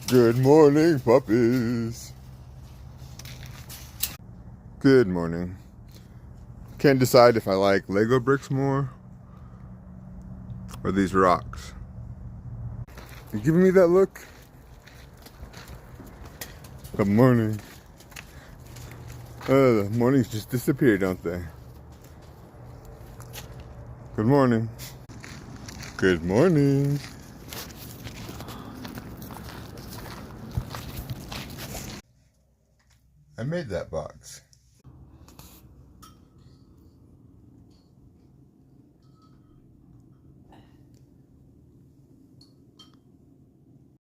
Good morning, puppies. Good morning. Can't decide if I like Lego bricks more or these rocks. You giving me that look? Good morning. The mornings just disappear, don't they? Good morning. Good morning. I made that box.